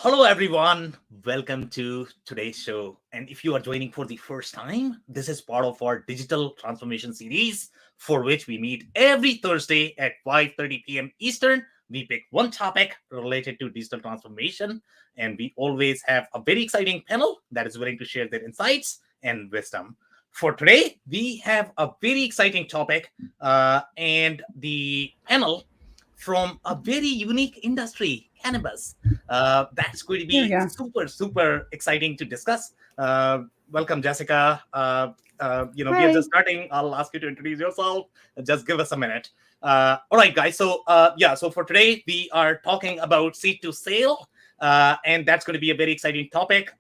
Hello, everyone. Welcome to today's show. And if you are joining for the first time, this is part of our digital transformation series for which we meet every Thursday at 5:30 p.m. Eastern. We pick one topic related to digital transformation, and we always have a very exciting panel that is willing to share their insights and wisdom. For today, we have a very exciting topic, and the panel from a very unique industry, cannabis. That's going to There we be go. super exciting to discuss. Welcome, Jessica. We are Hi. just starting. I'll ask you to introduce yourself. Just give us a minute. All right, guys. So for today, we are talking about seed to sale. And that's going to be a very exciting topic.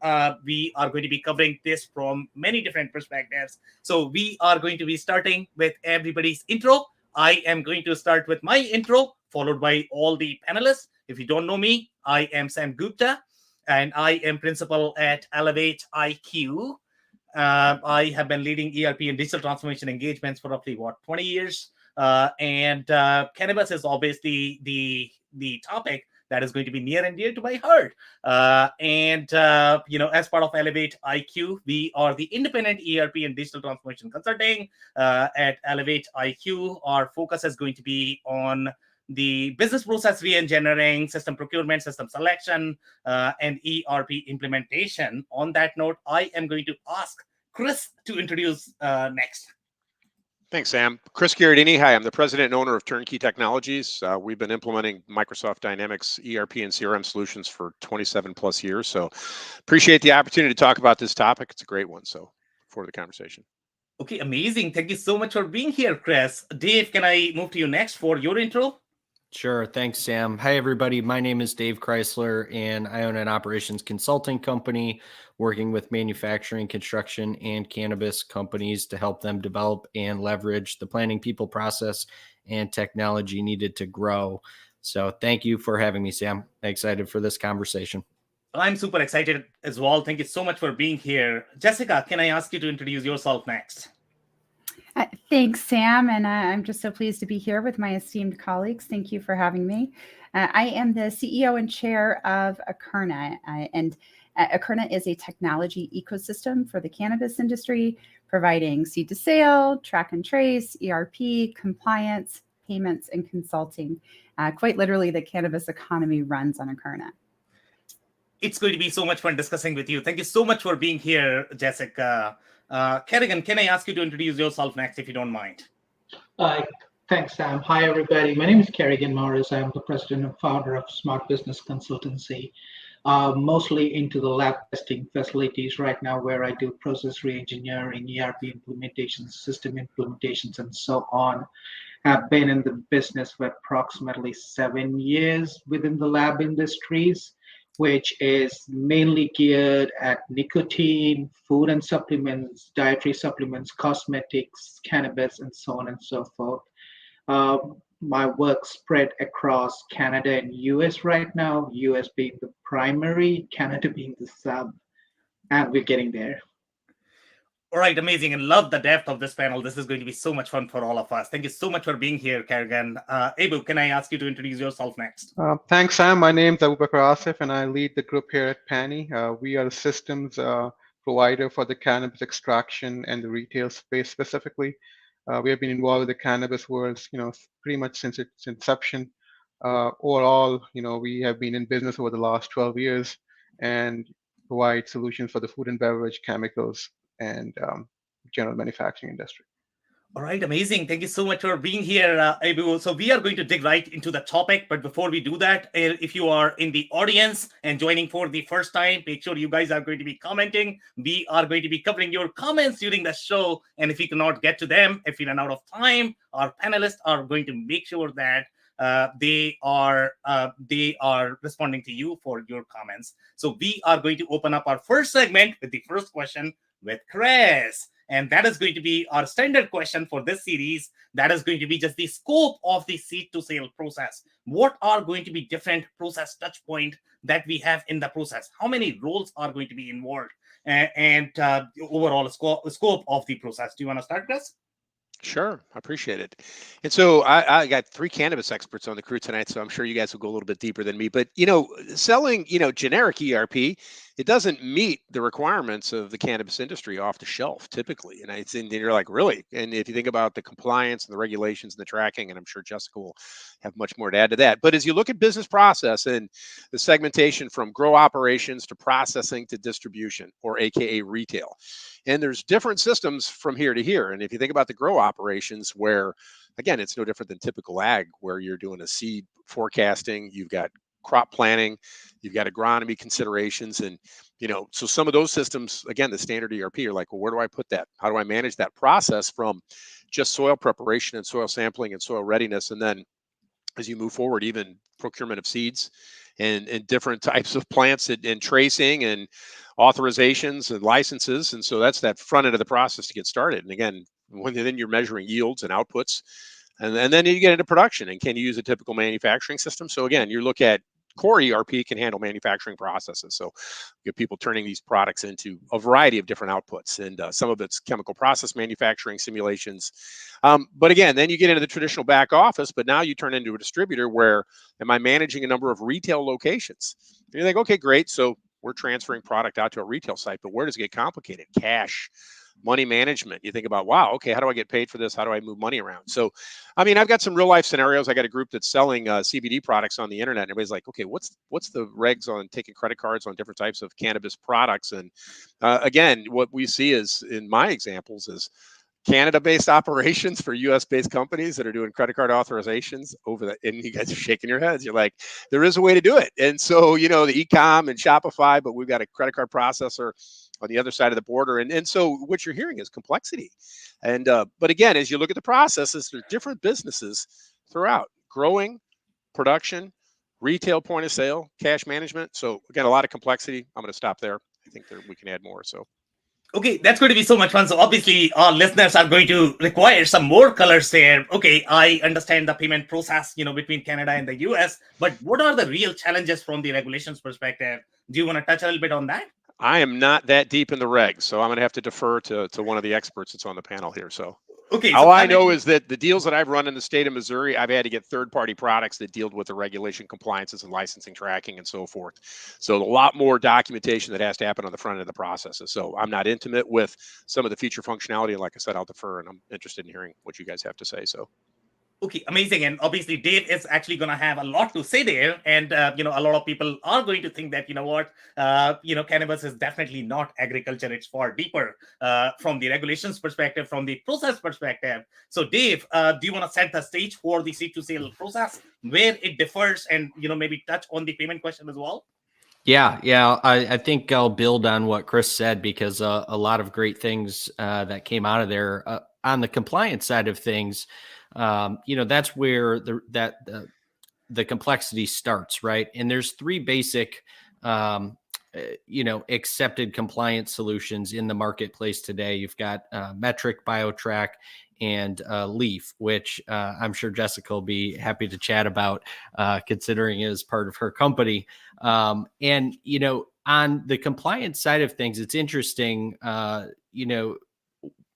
We are going to be covering this from many different perspectives. So we are going to be starting with everybody's intro. I am going to start with my intro, followed by all the panelists. If you don't know me, I am Sam Gupta, and I am principal at Elevate IQ. I have been leading ERP and digital transformation engagements for roughly 20 years. And cannabis is obviously the topic that is going to be near and dear to my heart. As part of Elevate IQ, we are the independent ERP and digital transformation consulting. At Elevate IQ, our focus is going to be on the business process re-engineering, system procurement, system selection, and ERP implementation. On that note, I am going to ask Chris to introduce next. Thanks, Sam. Chris Gherardini. Hi, I'm the president and owner of Turnkey Technologies. We've been implementing Microsoft Dynamics ERP and CRM solutions for 27 plus years. So appreciate the opportunity to talk about this topic. It's a great one. So for the conversation. Okay, amazing. Thank you so much for being here, Chris. Dave, can I move to you next for your intro? Sure. Thanks, Sam. Hi, everybody. My name is Dave Crysler, and I own an operations consulting company working with manufacturing, construction, and cannabis companies to help them develop and leverage the planning, people, process, and technology needed to grow. So thank you for having me, Sam. Excited for this conversation. I'm super excited as well. Thank you so much for being here. Jessica, can I ask you to introduce yourself next? Thanks, Sam. And I'm just so pleased to be here with my esteemed colleagues. Thank you for having me. I am the CEO and chair of Akerna. And Akerna is a technology ecosystem for the cannabis industry, providing seed to sale, track and trace, ERP, compliance, payments, and consulting. Quite literally, the cannabis economy runs on Akerna. It's going to be so much fun discussing with you. Thank you so much for being here, Jessica. Kerrigan, can I ask you to introduce yourself next, if you don't mind? Thanks, Sam. Hi, everybody. My name is Kerrigan Morris. I'm the president and founder of Smart Business Consultancy, mostly into the lab testing facilities right now, where I do process re-engineering, ERP implementations, system implementations, and so on. I've been in the business for approximately 7 years within the lab industries, which is mainly geared at nicotine, food and supplements, dietary supplements, cosmetics, cannabis, and so on and so forth. My work spread across Canada and US right now, US being the primary, Canada being the sub, and we're getting there. All right, amazing, and love the depth of this panel. This is going to be so much fun for all of us. Thank you so much for being here, Kerrigan. Abu, can I ask you to introduce yourself next? Thanks, Sam. My name is Abu Bakr Asif, and I lead the group here at PANI. We are the systems provider for the cannabis extraction and the retail space specifically. We have been involved with the cannabis world, pretty much since its inception. Overall, we have been in business over the last 12 years and provide solutions for the food and beverage, chemicals, and general manufacturing industry. All right, amazing. Thank you so much for being here, Abu. So we are going to dig right into the topic. But before we do that, if you are in the audience and joining for the first time, make sure you guys are going to be commenting. We are going to be covering your comments during the show. And if we cannot get to them, if we run out of time, our panelists are going to make sure that they are responding to you for your comments. So we are going to open up our first segment with the first question with Chris. And that is going to be our standard question for this series. That is going to be just the scope of the seed to sale process. What are going to be different process touch points that we have in the process? How many roles are going to be involved? And overall scope of the process. Do you want to start, Chris? Sure, I appreciate it. And so I got three cannabis experts on the crew tonight, so I'm sure you guys will go a little bit deeper than me. But selling generic ERP, it doesn't meet the requirements of the cannabis industry off the shelf typically. And I think you're like, really? And if you think about the compliance and the regulations and the tracking, and I'm sure Jessica will have much more to add to that. But as you look at business process and the segmentation from grow operations to processing to distribution, or AKA retail. And there's different systems from here to here. And if you think about the grow operations, where again, it's no different than typical ag, where you're doing a seed forecasting, you've got crop planning, you've got agronomy considerations. And, so some of those systems, again, the standard ERP are like, well, where do I put that? How do I manage that process from just soil preparation and soil sampling and soil readiness? And then as you move forward, even procurement of seeds and different types of plants and tracing and authorizations and licenses. And so that's that front end of the process to get started. And again, then you're measuring yields and outputs, and then you get into production. And can you use a typical manufacturing system? So again, you look at core ERP can handle manufacturing processes. So you get people turning these products into a variety of different outputs, and some of it's chemical process manufacturing simulations. But again, then you get into the traditional back office, but now you turn into a distributor where am I managing a number of retail locations? And you're like, okay, great. So we're transferring product out to a retail site, but where does it get complicated? Cash, money management. You think about, wow, okay, how do I get paid for this? How do I move money around? So, I mean, I've got some real life scenarios. I got a group that's selling CBD products on the internet. And everybody's like, okay, what's the regs on taking credit cards on different types of cannabis products? And again, what we see is in my examples is Canada-based operations for U.S.-based companies that are doing credit card authorizations over that. And you guys are shaking your heads. You're like, there is a way to do it. And so, the e-com and Shopify, but we've got a credit card processor on the other side of the border. And so what you're hearing is complexity. And but again, as you look at the processes, there's different businesses throughout: growing, production, retail, point of sale, cash management. So again, a lot of complexity. I'm going to stop there. I think we can add more. So. Okay, that's going to be so much fun. So obviously our listeners are going to require some more colors there. Okay, I understand the payment process, between Canada and the US, but what are the real challenges from the regulations perspective? Do you want to touch a little bit on that? I am not that deep in the regs, so I'm going to have to defer to one of the experts that's on the panel here. So okay, all I know is that the deals that I've run in the state of Missouri, I've had to get third-party products that deal with the regulation compliances and licensing tracking and so forth. So a lot more documentation that has to happen on the front end of the processes. So I'm not intimate with some of the feature functionality. And like I said, I'll defer, and I'm interested in hearing what you guys have to say. So. Okay, amazing. And obviously Dave is actually going to have a lot to say there. And, a lot of people are going to think that, cannabis is definitely not agriculture. It's far deeper from the regulations perspective, from the process perspective. So Dave, do you want to set the stage for the seed to sale process, where it differs, and, maybe touch on the payment question as well? Yeah. I think I'll build on what Chris said, because a lot of great things that came out of there on the compliance side of things. That's where the complexity starts, right? And there's three basic, accepted compliance solutions in the marketplace today. You've got Metric, BioTrack, and Leaf, which I'm sure Jessica will be happy to chat about, considering it is part of her company. And on the compliance side of things, it's interesting,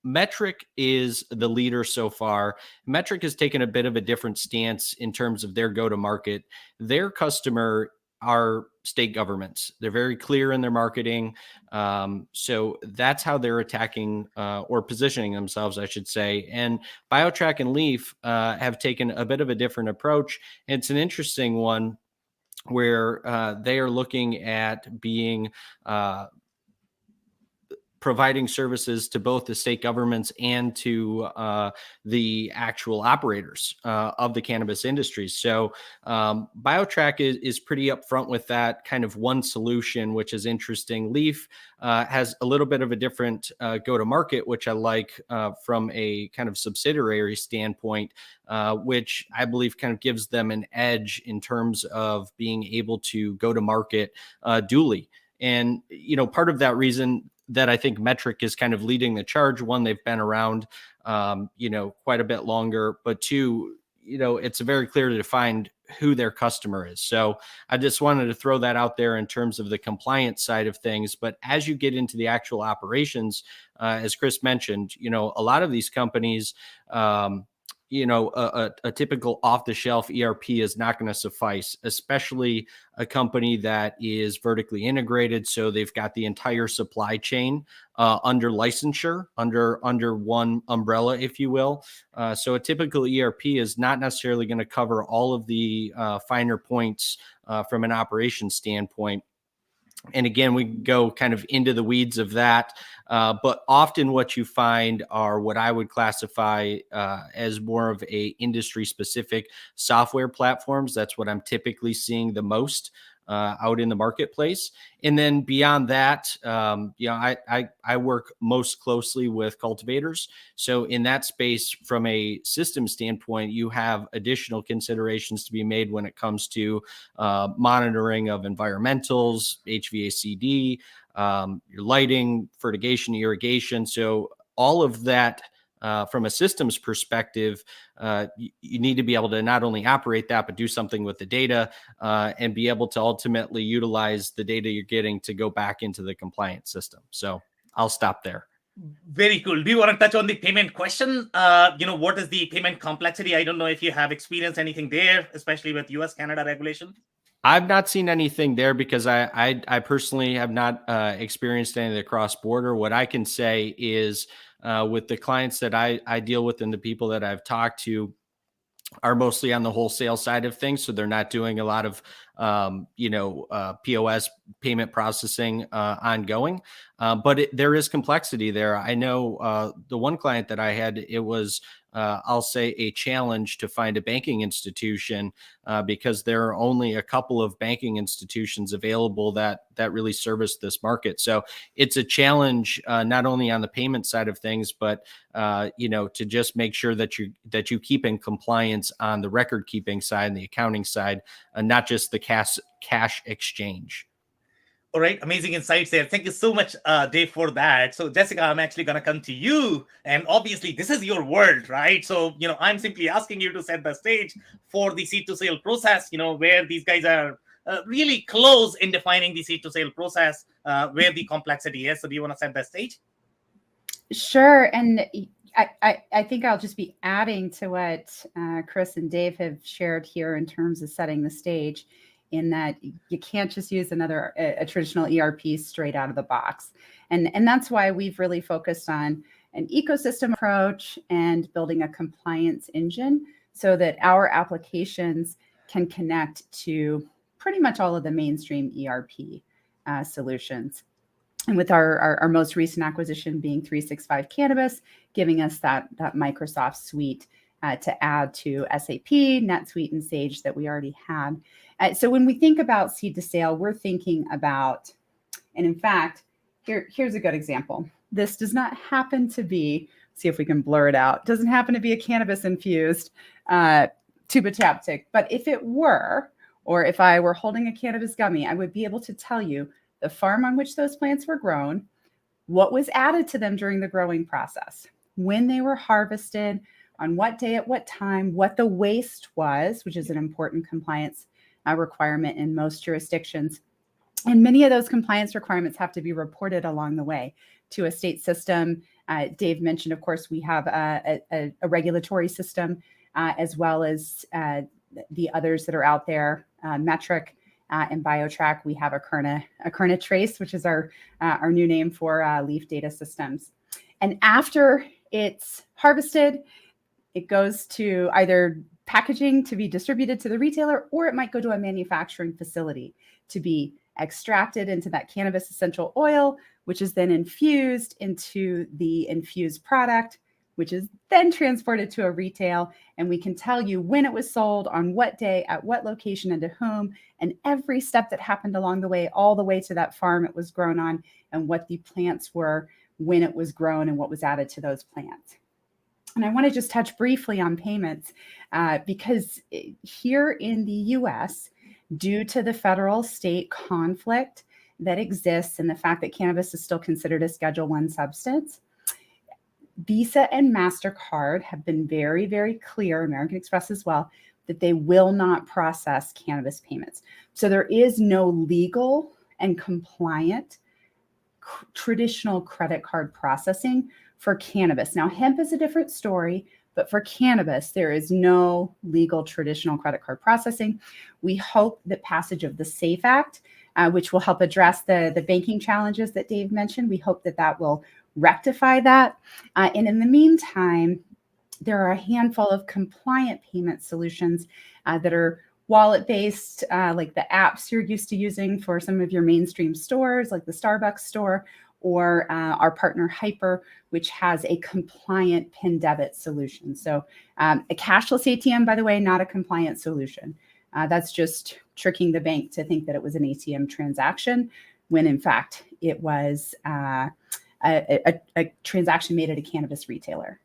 Metric is the leader so far. Metric has taken a bit of a different stance in terms of their go-to-market. Their customer are state governments. They're very clear in their marketing. So that's how they're attacking or positioning themselves, I should say. And BioTrack and Leaf have taken a bit of a different approach. It's an interesting one where they are looking at being providing services to both the state governments and to the actual operators of the cannabis industry. So BioTrack is pretty upfront with that kind of one solution, which is interesting. Leaf has a little bit of a different go-to-market, which I like from a kind of subsidiary standpoint, which I believe kind of gives them an edge in terms of being able to go to market duly. And, part of that reason that I think Metric is kind of leading the charge, one, they've been around, quite a bit longer, but two, it's very clear to define who their customer is. So I just wanted to throw that out there in terms of the compliance side of things. But as you get into the actual operations, as Chris mentioned, a lot of these companies, a typical off-the-shelf ERP is not going to suffice, especially a company that is vertically integrated. So they've got the entire supply chain under licensure, under one umbrella, if you will. So a typical ERP is not necessarily going to cover all of the finer points from an operations standpoint. And again, we go kind of into the weeds of that. But often what you find are what I would classify as more of a industry specific software platforms. That's what I'm typically seeing the most out in the marketplace. And then beyond that, I work most closely with cultivators. So in that space, from a system standpoint, you have additional considerations to be made when it comes to monitoring of environmentals, HVACD, your lighting, fertigation, irrigation. So all of that from a systems perspective, you need to be able to not only operate that, but do something with the data and be able to ultimately utilize the data you're getting to go back into the compliance system. So I'll stop there. Very cool. Do you want to touch on the payment question? What is the payment complexity? I don't know if you have experienced anything there, especially with US, Canada regulation. I've not seen anything there because I personally have not experienced any of the cross-border. What I can say is with the clients that I deal with and the people that I've talked to are mostly on the wholesale side of things. So they're not doing a lot of, POS payment processing ongoing. But there is complexity there. I know the one client that I had, it was, I'll say, a challenge to find a banking institution because there are only a couple of banking institutions available that really service this market. So it's a challenge not only on the payment side of things, but to just make sure that you keep in compliance on the record keeping side and the accounting side, and not just the cash exchange. All right, amazing insights there. Thank you so much, Dave, for that. So, Jessica, I'm actually going to come to you. And obviously, this is your world, right? So, I'm simply asking you to set the stage for the seed to sale process, where these guys are really close in defining the seed to sale process, where the complexity is. So, do you want to set the stage? Sure. And I think I'll just be adding to what Chris and Dave have shared here in terms of setting the stage, in that you can't just use a traditional ERP straight out of the box. And that's why we've really focused on an ecosystem approach and building a compliance engine so that our applications can connect to pretty much all of the mainstream ERP solutions. And with our most recent acquisition being 365 Cannabis, giving us that Microsoft suite to add to SAP, NetSuite, and Sage that we already had. So when we think about seed to sale, we're thinking about, and in fact, here's a good example. This does not happen to be, see if we can blur it out, doesn't happen to be a cannabis infused tuba chapstick. But if it were, or if I were holding a cannabis gummy, I would be able to tell you the farm on which those plants were grown, what was added to them during the growing process, when they were harvested, on what day, at what time, what the waste was, which is an important compliance requirement in most jurisdictions. And many of those compliance requirements have to be reported along the way to a state system. Dave mentioned, of course, we have a regulatory system as well as the others that are out there, Metric and BioTrack. We have Akerna Trace, which is our new name for leaf data systems. And after it's harvested, it goes to either packaging to be distributed to the retailer, or it might go to a manufacturing facility to be extracted into that cannabis essential oil, which is then infused into the infused product, which is then transported to a retail. And we can tell you when it was sold, on what day, at what location, and to whom, and every step that happened along the way, all the way to that farm it was grown on, and what the plants were, when it was grown, and what was added to those plants. And I want to just touch briefly on payments because here in the US, due to the federal state conflict that exists and the fact that cannabis is still considered a Schedule I substance, Visa and MasterCard have been very, very clear, American Express as well, that they will not process cannabis payments. So there is no legal and compliant traditional credit card processing for cannabis. Now, hemp is a different story, but for cannabis, there is no legal traditional credit card processing. We hope that passage of the SAFE Act, which will help address the banking challenges that Dave mentioned, we hope that that will rectify that. And in the meantime, there are a handful of compliant payment solutions that are wallet-based, like the apps you're used to using for some of your mainstream stores, like the Starbucks store, or our partner Hyper, which has a compliant PIN debit solution. So a cashless ATM, by the way, not a compliant solution. That's just tricking the bank to think that it was an ATM transaction, when in fact it was a transaction made at a cannabis retailer.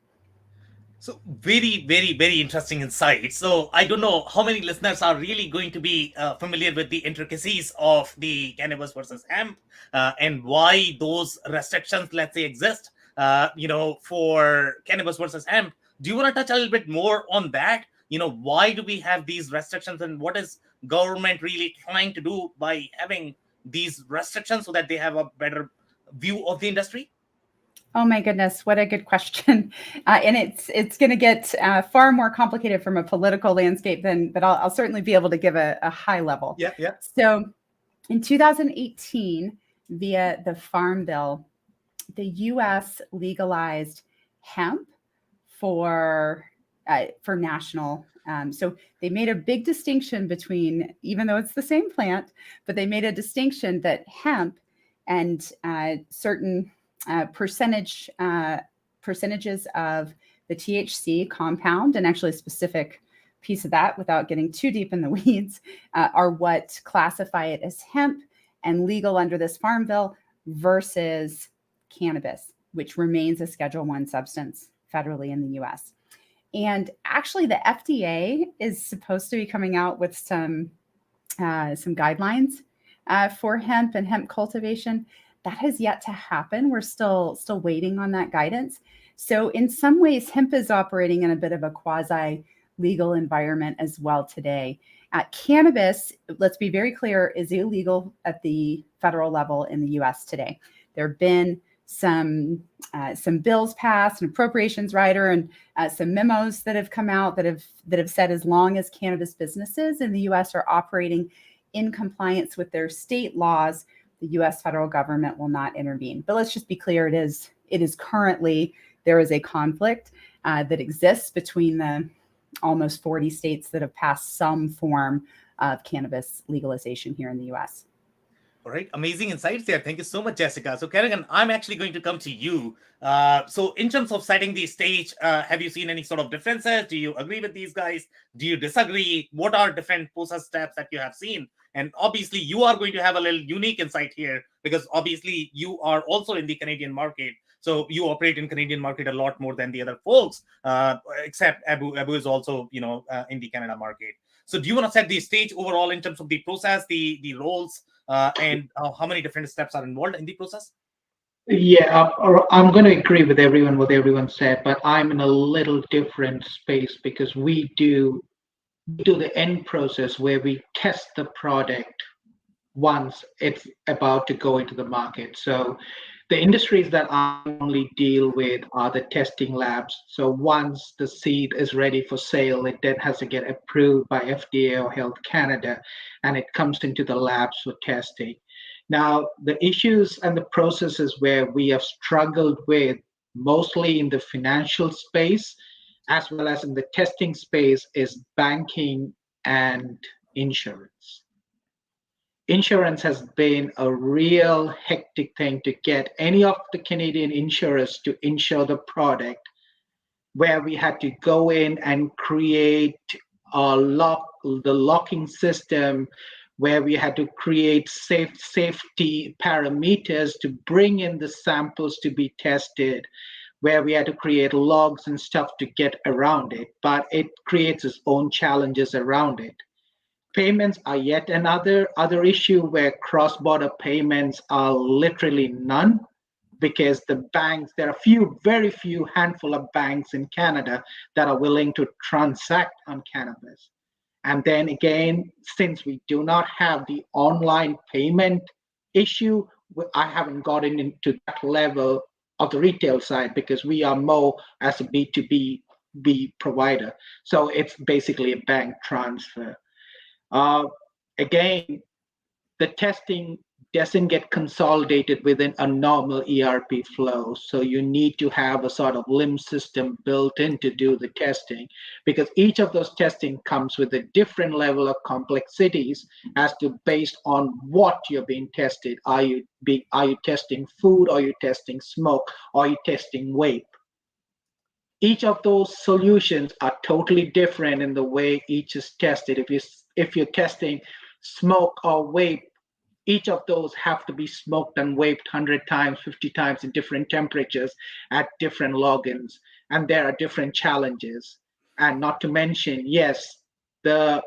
So very, very, very interesting insight. So I don't know how many listeners are really going to be familiar with the intricacies of the cannabis versus hemp and why those restrictions, let's say, exist, for cannabis versus hemp. Do you want to touch a little bit more on that? Why do we have these restrictions, and what is government really trying to do by having these restrictions so that they have a better view of the industry? Oh my goodness, what a good question. And it's going to get far more complicated from a political landscape but I'll certainly be able to give a high level. Yeah. So in 2018, via the Farm Bill, the U.S. legalized hemp for national. So they made a big distinction between, even though it's the same plant, but they made a distinction that hemp and certain percentages of the THC compound, and actually a specific piece of that without getting too deep in the weeds, are what classify it as hemp and legal under this Farm Bill versus cannabis, which remains a Schedule I substance federally in the US. And actually the FDA is supposed to be coming out with some guidelines for hemp and hemp cultivation. That has yet to happen. We're still waiting on that guidance. So in some ways, hemp is operating in a bit of a quasi-legal environment as well today. Cannabis, let's be very clear, is illegal at the federal level in the US today. There have been some bills passed, an appropriations rider, and some memos that have come out that have said as long as cannabis businesses in the US are operating in compliance with their state laws, the U.S. federal government will not intervene. But let's just be clear, it is currently, there is a conflict that exists between the almost 40 states that have passed some form of cannabis legalization here in the U.S. All right, amazing insights there. Thank you so much, Jessica. So Kerrigan, I'm actually going to come to you. So in terms of setting the stage, have you seen any sort of differences? Do you agree with these guys? Do you disagree? What are different process steps that you have seen? And obviously, you are going to have a little unique insight here because obviously you are also in the Canadian market. So you operate in Canadian market a lot more than the other folks, except Abu is also, in the Canada market. So do you want to set the stage overall in terms of the process, the roles, and how many different steps are involved in the process? Yeah, I'm going to agree with what everyone said, but I'm in a little different space because we do the end process where we test the product once it's about to go into the market. So the industries that I only deal with are the testing labs. So once the seed is ready for sale, it then has to get approved by FDA or Health Canada, and it comes into the labs for testing. Now, the issues and the processes where we have struggled with, mostly in the financial space, as well as in the testing space, is banking and insurance. Insurance has been a real hectic thing to get any of the Canadian insurers to insure the product, where we had to go in and create the locking system, where we had to create safety parameters to bring in the samples to be tested, where we had to create logs and stuff to get around it, but it creates its own challenges around it. Payments are yet another issue where cross-border payments are literally none, because the banks, there are very few handful of banks in Canada that are willing to transact on cannabis. And then again, since we do not have the online payment issue, I haven't gotten into that level of the retail side because we are more as a B2B provider. So it's basically a bank transfer. Again, the testing doesn't get consolidated within a normal ERP flow. So you need to have a sort of LIMS system built in to do the testing, because each of those testing comes with a different level of complexities as to based on what you're being tested. Are you testing food? Are you testing smoke? Are you testing vape? Each of those solutions are totally different in the way each is tested. If you're testing smoke or vape, each of those have to be smoked and vaped 100 times, 50 times in different temperatures at different logins. And there are different challenges. And not to mention, yes, the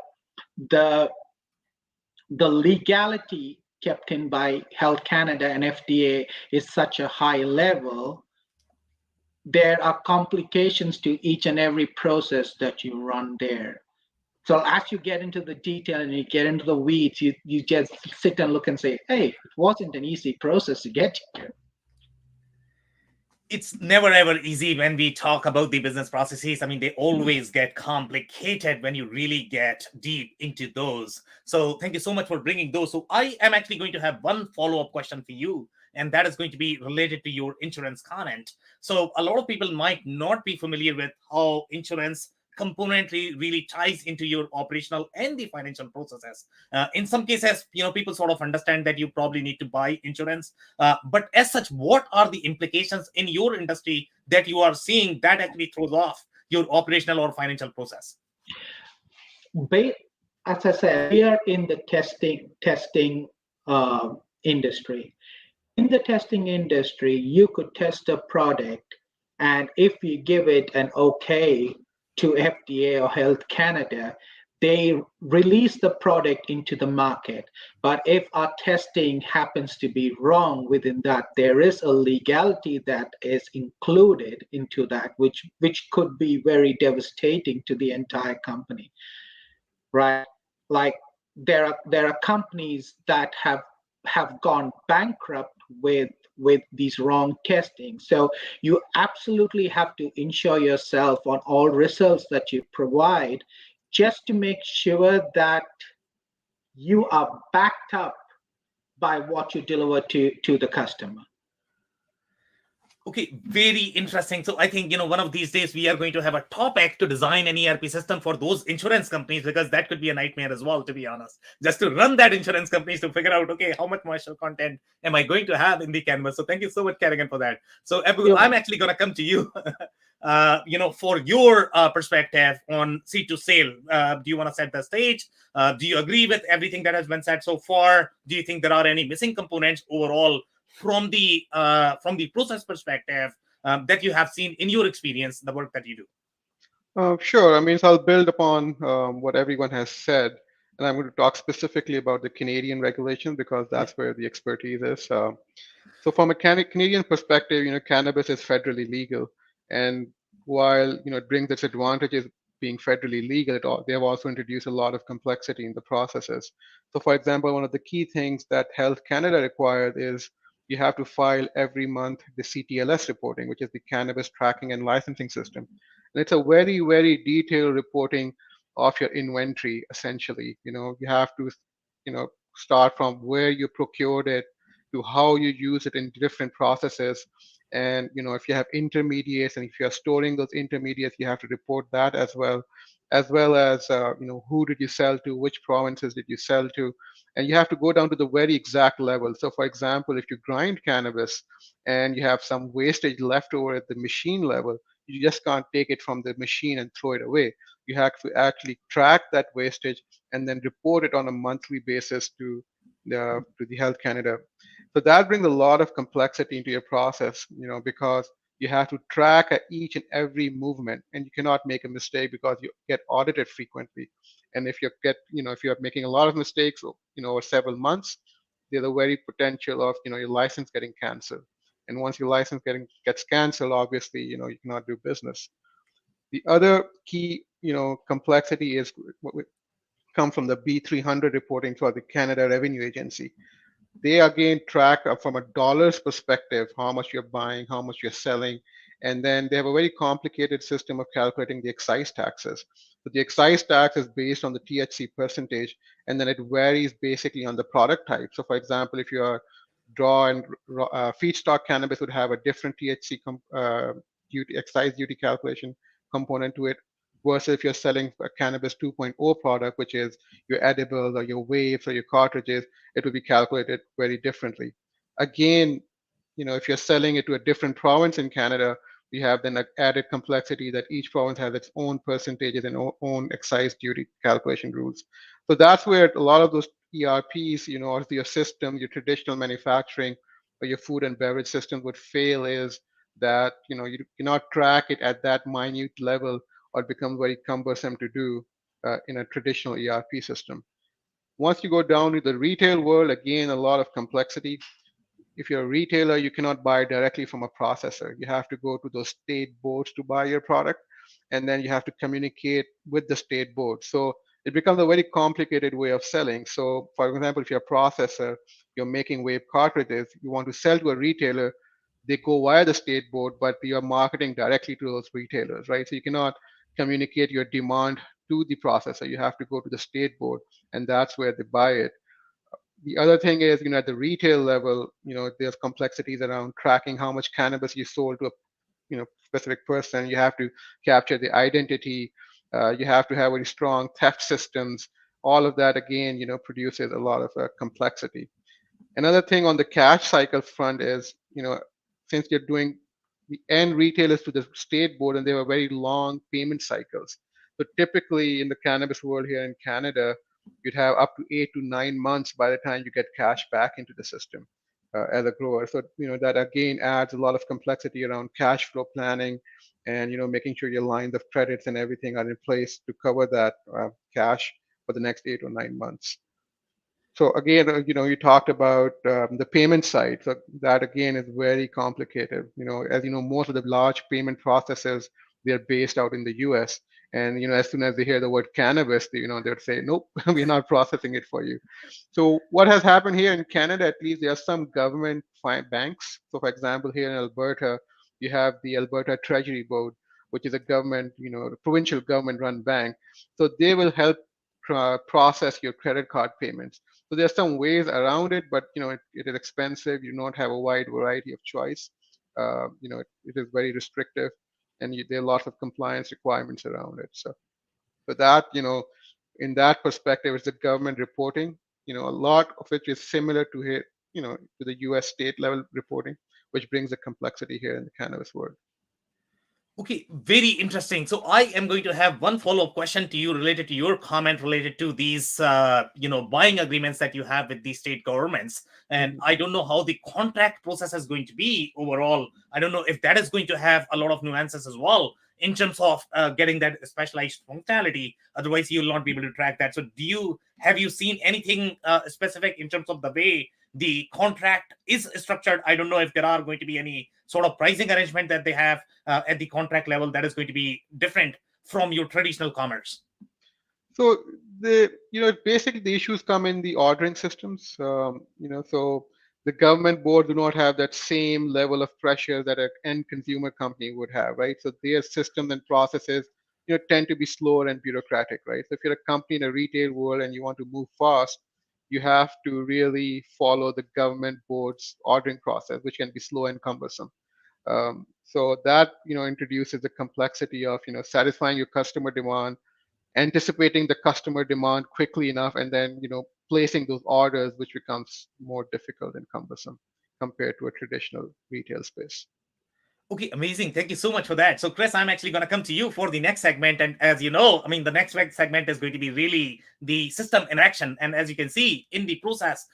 legality kept in by Health Canada and FDA is such a high level. There are complications to each and every process that you run there. So as you get into the detail and you get into the weeds, you just sit and look and say, hey, it wasn't an easy process to get here. It's never ever easy when we talk about the business processes. I mean, they always get complicated when you really get deep into those. So thank you so much for bringing those. So I am actually going to have one follow-up question for you, and that is going to be related to your insurance comment. So a lot of people might not be familiar with how insurance componentry really ties into your operational and the financial processes. In some cases, people sort of understand that you probably need to buy insurance. But as such, what are the implications in your industry that you are seeing that actually throws off your operational or financial process? As I said, we are in the testing industry. In the testing industry, you could test a product, and if you give it an okay to FDA or Health Canada, they release the product into the market. But if our testing happens to be wrong within that, there is a legality that is included into that, which could be very devastating to the entire company, right? Like there are companies that have gone bankrupt with these wrong testing. So you absolutely have to insure yourself on all results that you provide, just to make sure that you are backed up by what you deliver to the customer. Okay, very interesting. So I think, one of these days we are going to have a topic to design an ERP system for those insurance companies, because that could be a nightmare as well, to be honest. Just to run that insurance companies to figure out, okay, how much moisture content am I going to have in the canvas? So thank you so much, Kerrigan, for that. So Ebu, I'm actually going to come to you, for your perspective on seed to sale. Do you want to set the stage? Do you agree with everything that has been said so far? Do you think there are any missing components overall from the process perspective that you have seen in your experience, the work that you do? Sure. I mean, so I'll build upon what everyone has said, and I'm going to talk specifically about the Canadian regulation because that's where the expertise is. So from a Canadian perspective, cannabis is federally legal, and while it brings its advantages being federally legal, they have also introduced a lot of complexity in the processes. So, for example, one of the key things that Health Canada requires is you have to file every month the CTLS reporting, which is the Cannabis Tracking and Licensing System. And it's a very, very detailed reporting of your inventory, essentially. You have to, start from where you procured it to how you use it in different processes. And, if you have intermediates and if you are storing those intermediates, you have to report that as well as, who did you sell to, which provinces did you sell to, and you have to go down to the very exact level. So for example, if you grind cannabis and you have some wastage left over at the machine level, you just can't take it from the machine and throw it away. You have to actually track that wastage and then report it on a monthly basis to the Health Canada. So that brings a lot of complexity into your process, because you have to track each and every movement, and you cannot make a mistake because you get audited frequently. And if you're making a lot of mistakes, over several months, there's a very potential of, your license getting canceled. And once your license gets canceled, obviously, you cannot do business. The other key, complexity is come from the B300 reporting for the Canada Revenue Agency. They again track from a dollars perspective how much you're buying, how much you're selling, and then they have a very complicated system of calculating the excise taxes. So the excise tax is based on the THC percentage, and then it varies basically on the product type. So for example, if you are draw and feedstock cannabis would have a different THC excise duty calculation component to it, versus if you're selling a cannabis 2.0 product, which is your edibles or your vapes or your cartridges, it will be calculated very differently. Again, if you're selling it to a different province in Canada, we have then an added complexity that each province has its own percentages and own excise duty calculation rules. So that's where a lot of those ERPs, or your system, your traditional manufacturing or your food and beverage system would fail, is that you cannot track it at that minute level, or it becomes very cumbersome to do in a traditional ERP system. Once you go down to the retail world, again, a lot of complexity. If you're a retailer, you cannot buy directly from a processor. You have to go to those state boards to buy your product, and then you have to communicate with the state board. So it becomes a very complicated way of selling. So for example, if you're a processor, you're making vape cartridges, you want to sell to a retailer, they go via the state board, but you're marketing directly to those retailers, right? So you cannot communicate your demand to the processor. You have to go to the state board, and that's where they buy it. The other thing is, at the retail level, there's complexities around tracking how much cannabis you sold to a specific person. You have to capture the identity. You have to have very strong theft systems. All of that, again, produces a lot of complexity. Another thing on the cash cycle front is, since you're doing the end retailers to the state board, and they have very long payment cycles. So typically in the cannabis world here in Canada, you'd have up to 8 to 9 months by the time you get cash back into the system as a grower. So that again adds a lot of complexity around cash flow planning, and making sure your lines of credits and everything are in place to cover that cash for the next 8 or 9 months. So again, you talked about the payment side. So that again is very complicated. As you know, most of the large payment processors, they're based out in the U.S. And as soon as they hear the word cannabis, they would say, nope, we're not processing it for you. So what has happened here in Canada, at least, there are some government banks. So for example, here in Alberta, you have the Alberta Treasury Board, which is a government, provincial government-run bank. So they will help process your credit card payments. So there are some ways around it, but it is expensive. You don't have a wide variety of choice. It is very restrictive, and there are lots of compliance requirements around it. So that, in that perspective, is the government reporting. A lot of it is similar to here, to the U.S. state level reporting, which brings the complexity here in the cannabis world. Okay, very interesting. So I am going to have one follow-up question to you related to your comment related to these, buying agreements that you have with the state governments. And I don't know how the contract process is going to be overall. I don't know if that is going to have a lot of nuances as well in terms of getting that specialized functionality. Otherwise, you will not be able to track that. So have you seen anything specific in terms of the way the contract is structured? I don't know if there are going to be any sort of pricing arrangement that they have at the contract level that is going to be different from your traditional commerce. So basically the issues come in the ordering systems. So the government board do not have that same level of pressure that an end consumer company would have, right? So their systems and processes, tend to be slower and bureaucratic, right? So if you're a company in a retail world and you want to move fast, you have to really follow the government board's ordering process, which can be slow and cumbersome. So that introduces the complexity of satisfying your customer demand, anticipating the customer demand quickly enough, and then placing those orders, which becomes more difficult and cumbersome compared to a traditional retail space. Okay, amazing. Thank you so much for that. So, Chris, I'm actually going to come to you for the next segment. And as you know, the next segment is going to be really the system in action. And as you can see in the process,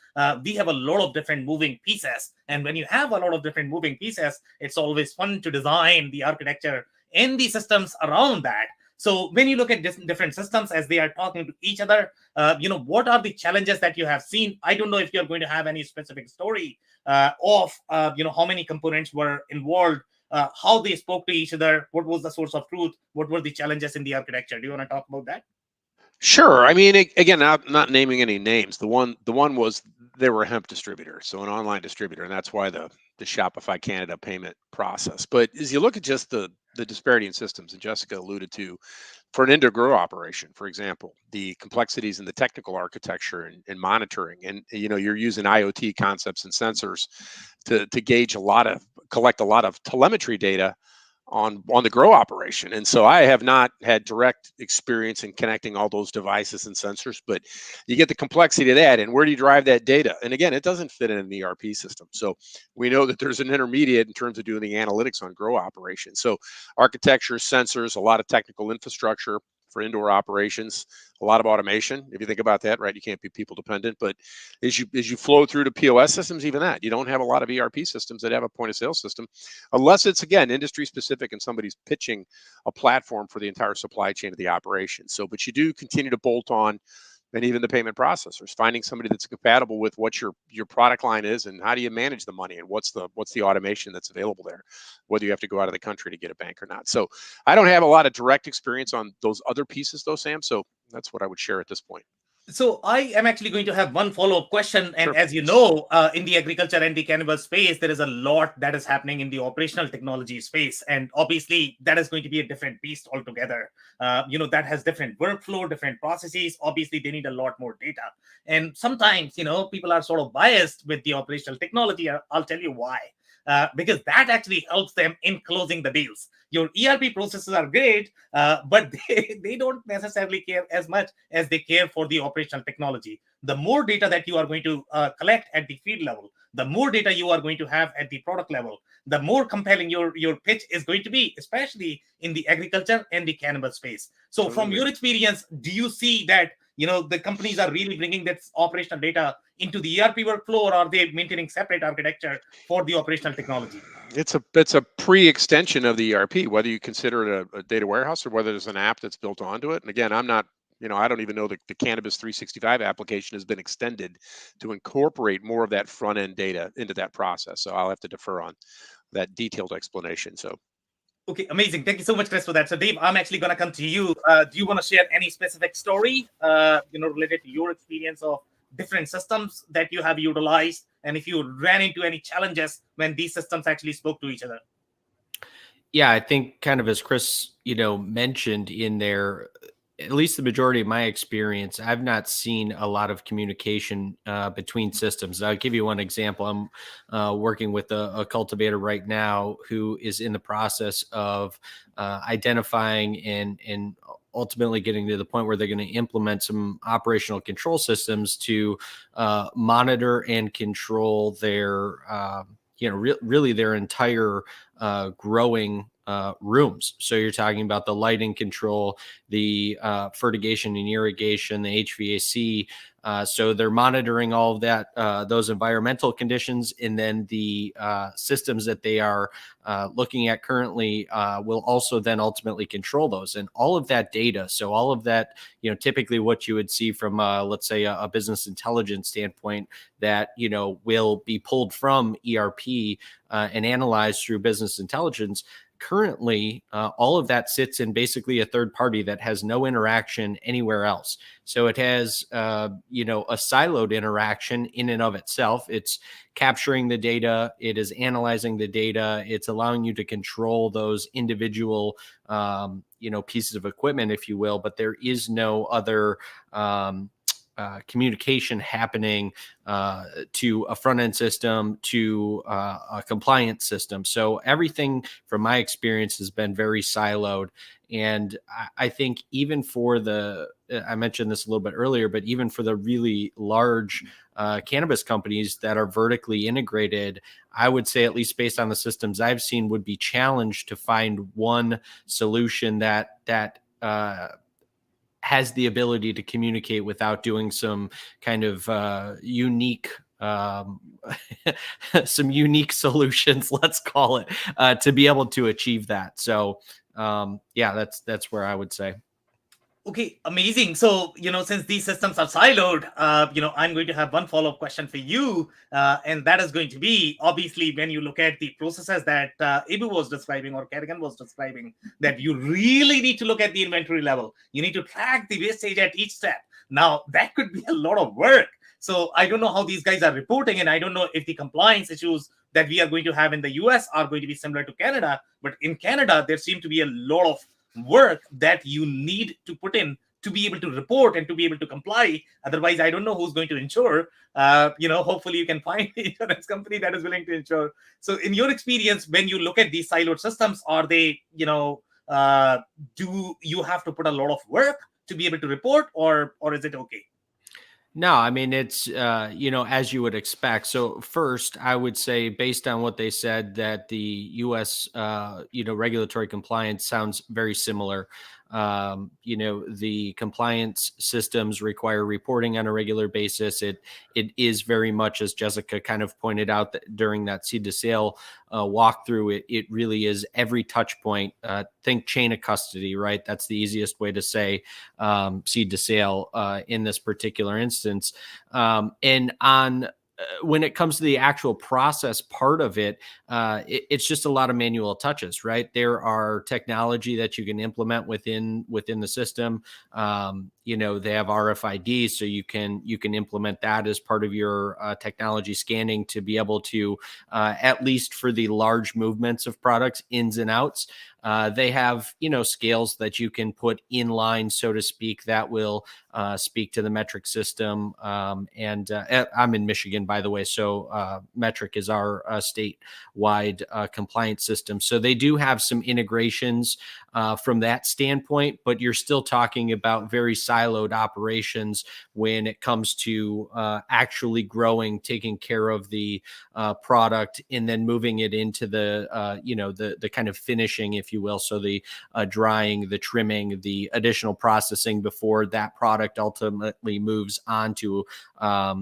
we have a lot of different moving pieces. And when you have a lot of different moving pieces, it's always fun to design the architecture and the systems around that. So when you look at different systems as they are talking to each other, what are the challenges that you have seen? I don't know if you're going to have any specific story of, how many components were involved, how they spoke to each other, what was the source of truth, what were the challenges in the architecture. Do you want to talk about that? Sure. I mean, again, not naming any names. The one was they were a hemp distributor, so an online distributor, and that's why the Shopify Canada payment process. But as you look at just the disparity in systems, and Jessica alluded to, for an indoor grow operation, for example, the complexities in the technical architecture and monitoring, and you're using IoT concepts and sensors to gauge collect a lot of telemetry data on the grow operation. And so I have not had direct experience in connecting all those devices and sensors, but you get the complexity of that. And where do you drive that data? And again, it doesn't fit in an ERP system. So we know that there's an intermediate in terms of doing the analytics on grow operations. So architecture, sensors, a lot of technical infrastructure for indoor operations, a lot of automation. If you think about that, right, you can't be people dependent. But as you flow through to POS systems, even that, you don't have a lot of ERP systems that have a point of sale system, unless it's, again, industry specific and somebody's pitching a platform for the entire supply chain of the operation. So, but you do continue to bolt on, and even the payment processors, finding somebody that's compatible with what your product line is, and how do you manage the money, and what's the automation that's available there, whether you have to go out of the country to get a bank or not. So I don't have a lot of direct experience on those other pieces though, Sam. So that's what I would share at this point. So I am actually going to have one follow-up question. And Sure. as you know, in the agriculture and the cannabis space, there is a lot that is happening in the operational technology space. And obviously, that is going to be a different beast altogether. That has different workflow, different processes. Obviously, they need a lot more data. And sometimes, people are sort of biased with the operational technology. I'll tell you why. Because that actually helps them in closing the deals. Your ERP processes are great, but they don't necessarily care as much as they care for the operational technology. The more data that you are going to collect at the field level, the more data you are going to have at the product level, the more compelling your pitch is going to be, especially in the agriculture and the cannabis space. So from your experience, do you see that the companies are really bringing that operational data into the ERP workflow, or are they maintaining separate architecture for the operational technology? It's a pre-extension of the ERP, whether you consider it a data warehouse or whether there's an app that's built onto it. And again, I'm not, I don't even know that the Cannabis 365 application has been extended to incorporate more of that front end data into that process. So I'll have to defer on that detailed explanation. So. Okay, amazing. Thank you so much, Chris, for that. So, Dave, I'm actually going to come to you. Do you want to share any specific story, related to your experience of different systems that you have utilized, and if you ran into any challenges when these systems actually spoke to each other? Yeah, I think kind of as Chris, mentioned in there, at least the majority of my experience, I've not seen a lot of communication between systems. I'll give you one example. I'm working with a cultivator right now who is in the process of identifying and ultimately getting to the point where they're going to implement some operational control systems to monitor and control their, really their entire growing rooms. So you're talking about the lighting control, the fertigation and irrigation, the HVAC. So they're monitoring all of that, those environmental conditions, and then the systems that they are looking at currently will also then ultimately control those and all of that data. So all of that, typically what you would see from, let's say, a business intelligence standpoint that, will be pulled from ERP and analyzed through business intelligence. Currently, all of that sits in basically a third party that has no interaction anywhere else. So it has, a siloed interaction in and of itself. It's capturing the data. It is analyzing the data. It's allowing you to control those individual, pieces of equipment, if you will, but there is no other communication happening to a front end system, to a compliance system. So everything from my experience has been very siloed. And I think even for I mentioned this a little bit earlier, but even for the really large cannabis companies that are vertically integrated, I would say, at least based on the systems I've seen, would be challenged to find one solution that has the ability to communicate without doing some kind of unique some unique solutions, let's call it, to be able to achieve that. So that's where I would say. Okay, amazing. So, since these systems are siloed, I'm going to have one follow-up question for you. And that is going to be, obviously, when you look at the processes that Ibu was describing or Kerrigan was describing, that you really need to look at the inventory level. You need to track the wastage at each step. Now, that could be a lot of work. So I don't know how these guys are reporting, and I don't know if the compliance issues that we are going to have in the US are going to be similar to Canada. But in Canada, there seem to be a lot of work that you need to put in to be able to report and to be able to comply. Otherwise, I don't know who's going to insure. Hopefully you can find the insurance company that is willing to insure. So in your experience, when you look at these siloed systems, are they, do you have to put a lot of work to be able to report, or is it okay? No, I mean, it's, as you would expect. So first, I would say, based on what they said, that the U.S., regulatory compliance sounds very similar. The compliance systems require reporting on a regular basis. It is very much, as Jessica kind of pointed out that during that seed to sale walkthrough, it really is every touch point. Think chain of custody, right? That's the easiest way to say seed to sale in this particular instance. And on when it comes to the actual process part of it, it's just a lot of manual touches, right? There are technology that you can implement within the system. They have RFID, so you can implement that as part of your technology scanning to be able to, at least for the large movements of products, ins and outs. They have, scales that you can put in line, so to speak, that will speak to the metric system. And I'm in Michigan, by the way, so metric is our statewide compliance system. So they do have some integrations from that standpoint, but you're still talking about very siloed operations when it comes to actually growing, taking care of the product, and then moving it into the the kind of finishing, if you will. So the drying, the trimming, the additional processing before that product ultimately moves on to a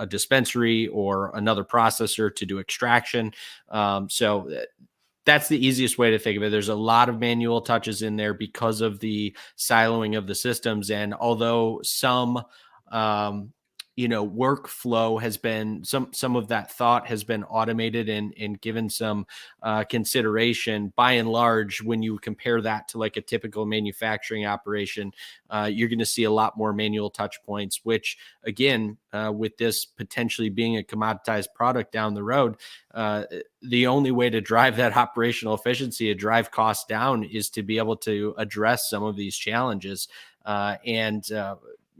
dispensary or another processor to do extraction. So that's the easiest way to think of it. There's a lot of manual touches in there because of the siloing of the systems. And although some, workflow has been, some of that thought has been automated and given some consideration, by and large, when you compare that to like a typical manufacturing operation, you're going to see a lot more manual touch points, which again, with this potentially being a commoditized product down the road, the only way to drive that operational efficiency, to drive costs down, is to be able to address some of these challenges.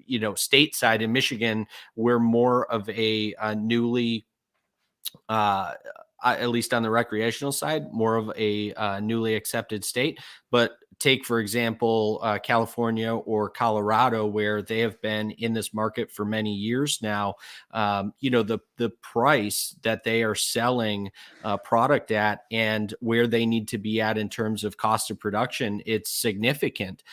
Stateside in Michigan, we're more of a newly, at least on the recreational side, more of a newly accepted state. But take, for example, California or Colorado, where they have been in this market for many years now. The price that they are selling product at and where they need to be at in terms of cost of production, it's significant.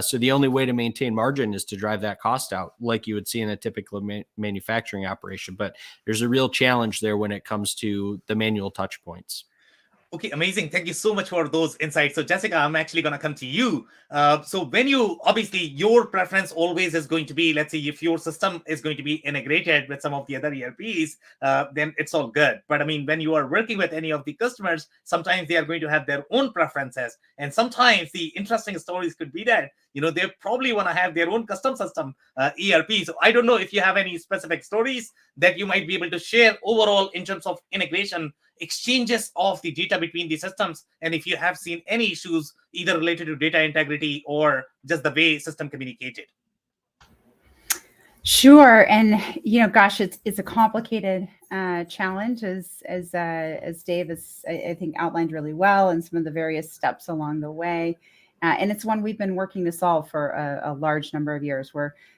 So the only way to maintain margin is to drive that cost out, like you would see in a typical manufacturing operation. But there's a real challenge there when it comes to the manual touch points. Okay, amazing. Thank you so much for those insights. So Jessica, I'm actually going to come to you. So when obviously your preference always is going to be, let's say if your system is going to be integrated with some of the other ERPs, then it's all good. But I mean, when you are working with any of the customers, sometimes they are going to have their own preferences. And sometimes the interesting stories could be that, they probably want to have their own custom system ERP. So I don't know if you have any specific stories that you might be able to share overall in terms of integration, exchanges of the data between the systems, and if you have seen any issues either related to data integrity or just the way system communicated. Sure, and gosh, it's a complicated challenge, as Dave has, I think, outlined really well, and some of the various steps along the way. And it's one we've been working to solve for a large number of years.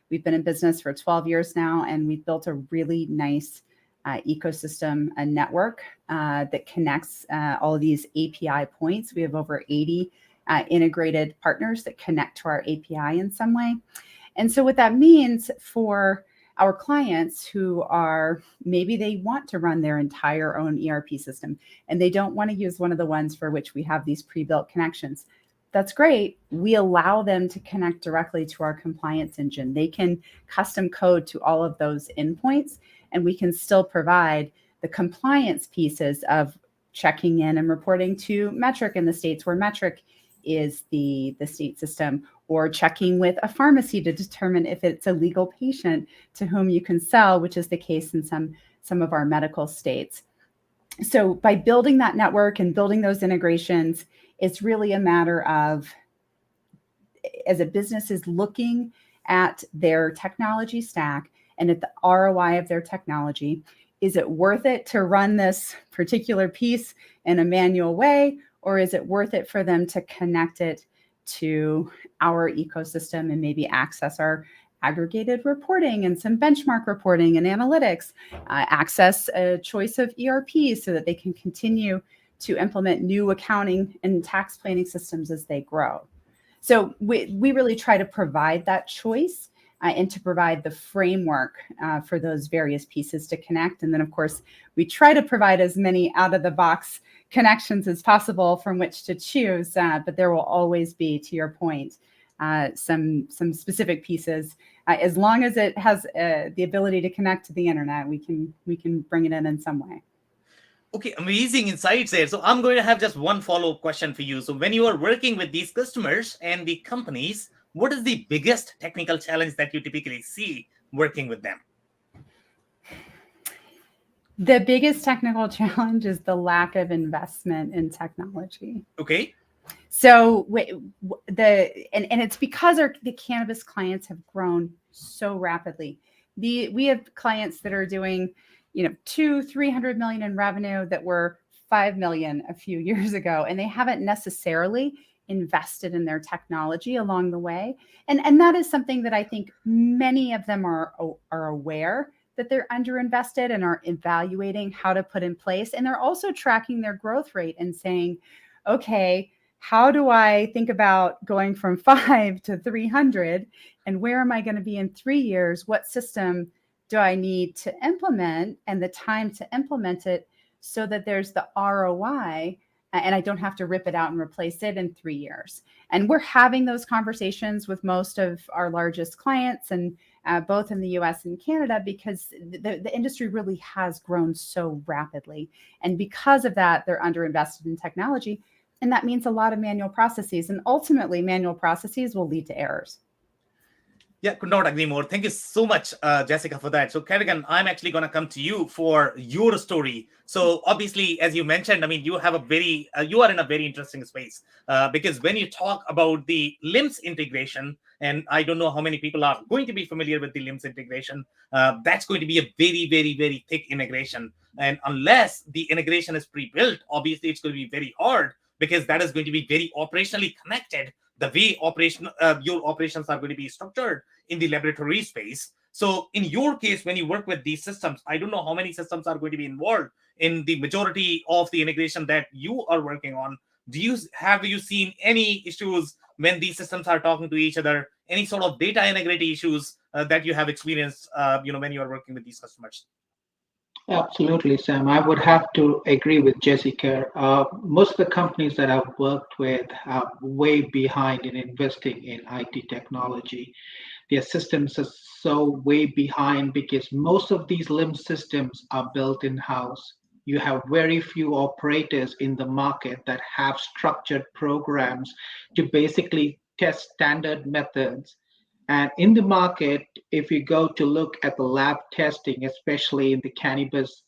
We've been in business for 12 years now, and we've built a really nice ecosystem, a network that connects all of these API points. We have over 80 integrated partners that connect to our API in some way. And so what that means for our clients who are, maybe they want to run their entire own ERP system and they don't want to use one of the ones for which we have these pre-built connections. that's great. We allow them to connect directly to our compliance engine. They can custom code to all of those endpoints, and we can still provide the compliance pieces of checking in and reporting to Metric in the states where Metric is the state system, or checking with a pharmacy to determine if it's a legal patient to whom you can sell, which is the case in some of our medical states. So by building that network and building those integrations, it's really a matter of, as a business is looking at their technology stack and at the ROI of their technology, is it worth it to run this particular piece in a manual way, or is it worth it for them to connect it to our ecosystem and maybe access our aggregated reporting and some benchmark reporting and analytics, access a choice of ERPs so that they can continue to implement new accounting and tax planning systems as they grow. So we really try to provide that choice and to provide the framework for those various pieces to connect. And then, of course, we try to provide as many out-of-the-box connections as possible from which to choose, but there will always be, to your point, some specific pieces. As long as it has the ability to connect to the internet, we can bring it in some way. Okay, amazing insights there. So I'm going to have just one follow-up question for you. So when you are working with these customers and the companies, what is the biggest technical challenge that you typically see working with them? The biggest technical challenge is the lack of investment in technology. Okay. So and it's because the cannabis clients have grown so rapidly. We have clients that are doing, $200-300 million in revenue that were $5 million a few years ago, and they haven't necessarily invested in their technology along the way. And that is something that I think many of them are aware that they're underinvested and are evaluating how to put in place. And they're also tracking their growth rate and saying, okay, how do I think about going from 5 to 300? And where am I going to be in 3 years? What system do I need to implement and the time to implement it so that there's the ROI and I don't have to rip it out and replace it in 3 years? And we're having those conversations with most of our largest clients, and both in the US and Canada, because the industry really has grown so rapidly. And because of that, they're underinvested in technology. And that means a lot of manual processes. And ultimately, manual processes will lead to errors. Yeah, could not agree more. Thank you so much, Jessica, for that. So, Kerrigan, I'm actually going to come to you for your story. So, obviously, as you mentioned, I mean, you are in a very interesting space because when you talk about the LIMS integration, and I don't know how many people are going to be familiar with the LIMS integration, that's going to be a very, very, very thick integration. And unless the integration is pre-built, obviously, it's going to be very hard because that is going to be very operationally connected. The way your operations are going to be structured in the laboratory space. So in your case, when you work with these systems, I don't know how many systems are going to be involved in the majority of the integration that you are working on. Have you seen any issues when these systems are talking to each other? Any sort of data integrity issues that you have experienced, when you are working with these customers? Absolutely, Sam. I would have to agree with Jessica. Most of the companies that I've worked with are way behind in investing in IT technology. Their systems are so way behind because most of these LIMS systems are built in-house. You have very few operators in the market that have structured programs to basically test standard methods. And in the market, if you go to look at the lab testing, especially in the cannabis,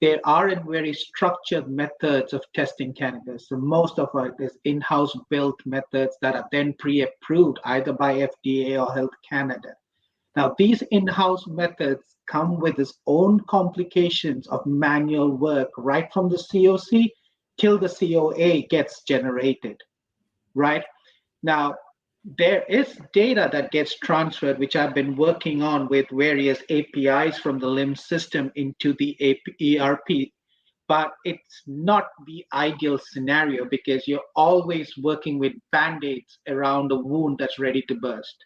there aren't very structured methods of testing cannabis. So most of it is in-house built methods that are then pre-approved either by FDA or Health Canada. Now, these in-house methods come with its own complications of manual work right from the COC till the COA gets generated, right? Now, there is data that gets transferred, which I've been working on with various APIs from the LIMS system into the ERP, but it's not the ideal scenario because you're always working with Band-Aids around a wound that's ready to burst.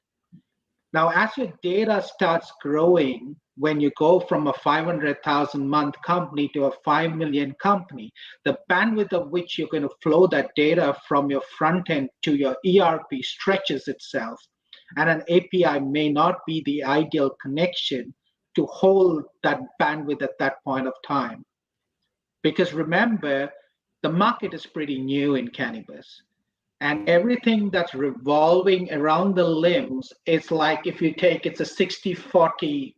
Now, as your data starts growing, when you go from a 500,000 month company to a 5 million company, the bandwidth of which you're going to flow that data from your front end to your ERP stretches itself. And an API may not be the ideal connection to hold that bandwidth at that point of time. Because remember, the market is pretty new in cannabis. And everything that's revolving around the limbs, it's like if you take, it's a 60-40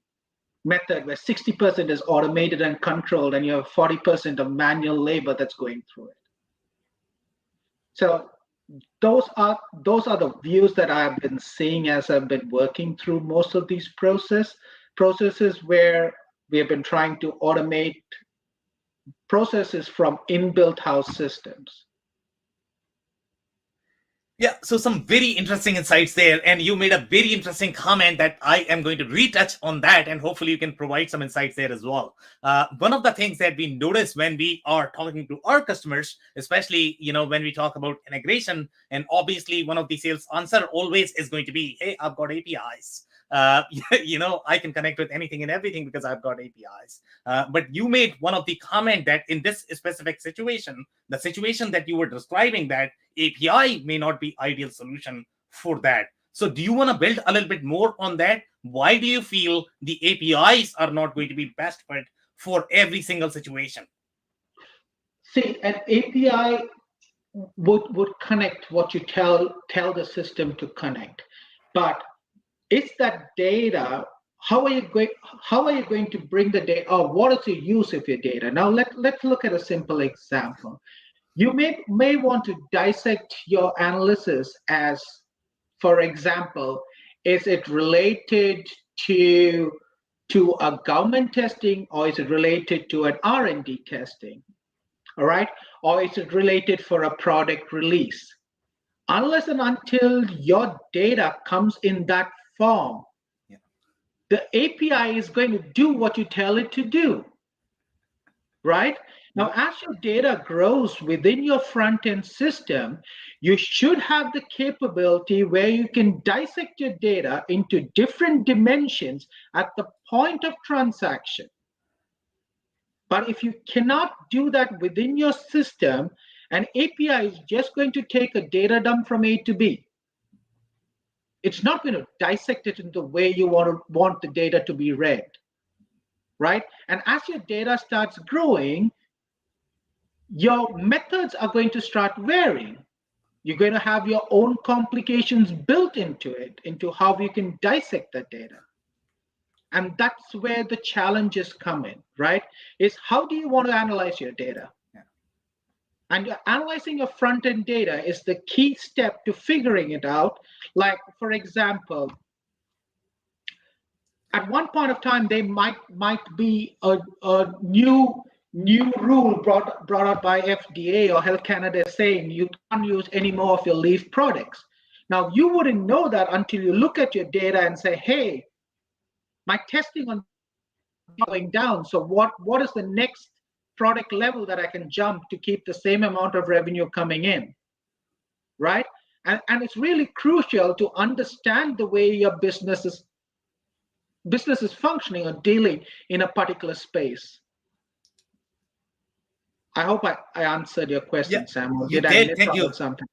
method where 60% is automated and controlled and you have 40% of manual labor that's going through it. So those are the views that I've been seeing as I've been working through most of these processes where we have been trying to automate processes from inbuilt house systems. Yeah, so some very interesting insights there. And you made a very interesting comment that I am going to retouch on that, and hopefully you can provide some insights there as well. One of the things that we notice when we are talking to our customers, especially, when we talk about integration, and obviously one of the sales answer always is going to be, hey, I've got APIs. I can connect with anything and everything because I've got APIs. But you made one of the comment that in this specific situation, the situation that you were describing, that API may not be ideal solution for that. So do you want to build a little bit more on that? Why do you feel the APIs are not going to be best fit for every single situation? See, an API would connect what you tell the system to connect, but it's that data. How are you going to bring the data, or what is your use of your data? Now let's look at a simple example. You may want to dissect your analysis as, for example, is it related to a government testing, or is it related to an R&D testing? All right, or is it related for a product release? Unless and until your data comes in that form, the API is going to do what you tell it to do, right? Now, as your data grows within your front-end system, you should have the capability where you can dissect your data into different dimensions at the point of transaction. But if you cannot do that within your system, an API is just going to take a data dump from A to B. It's not going to dissect it in the way you want the data to be read, right? And as your data starts growing, your methods are going to start varying. You're going to have your own complications built into it, into how you can dissect that data. And that's where the challenges come in, right? Is how do you want to analyze your data? And analyzing your front-end data is the key step to figuring it out. Like, for example, at one point of time, there might be a new rule brought out by FDA or Health Canada saying you can't use any more of your leaf products. Now, you wouldn't know that until you look at your data and say, hey, my testing on going down. So what is the next product level that I can jump to keep the same amount of revenue coming in, right? And it's really crucial to understand the way your business is functioning or dealing in a particular space. I hope I answered your question, Yeah, Sam. Or you did did. I miss Thank you. out something?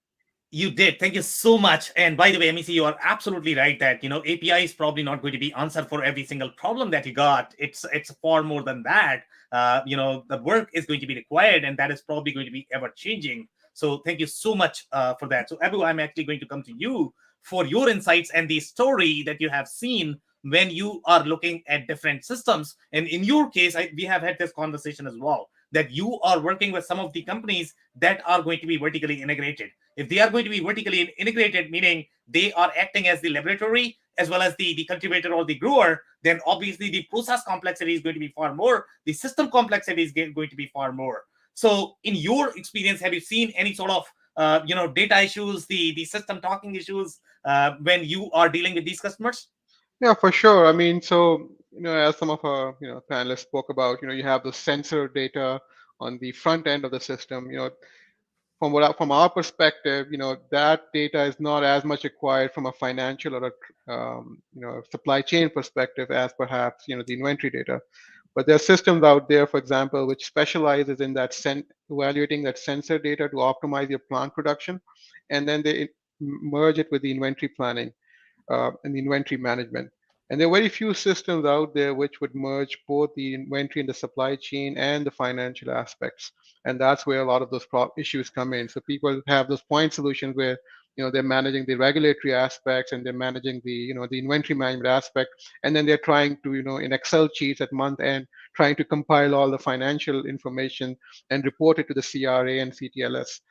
You did. Thank you so much. And by the way, MEC, you are absolutely right that, API is probably not going to be answer for every single problem that you got. It's far more than that. The work is going to be required, and that is probably going to be ever changing. So thank you so much for that. So Abu, I'm actually going to come to you for your insights and the story that you have seen when you are looking at different systems. And in your case, we have had this conversation as well, that you are working with some of the companies that are going to be vertically integrated. If they are going to be vertically integrated, meaning they are acting as the laboratory as well as the cultivator or the grower, then obviously the process complexity is going to be far more. The system complexity is going to be far more. So in your experience, have you seen any sort of data issues, the system talking issues when you are dealing with these customers? Yeah, for sure. I mean, so, as some of our, panelists spoke about, you have the sensor data on the front end of the system. from our perspective, that data is not as much acquired from a financial or a supply chain perspective as perhaps the inventory data. But there are systems out there, for example, which specializes in that evaluating that sensor data to optimize your plant production, and then they merge it with the inventory planning and the inventory management. And there are very few systems out there which would merge both the inventory and the supply chain and the financial aspects. And that's where a lot of those issues come in. So people have those point solutions where they're managing the regulatory aspects and they're managing the the inventory management aspect, and then they're trying to in Excel sheets at month end trying to compile all the financial information and report it to the CRA and CTLS.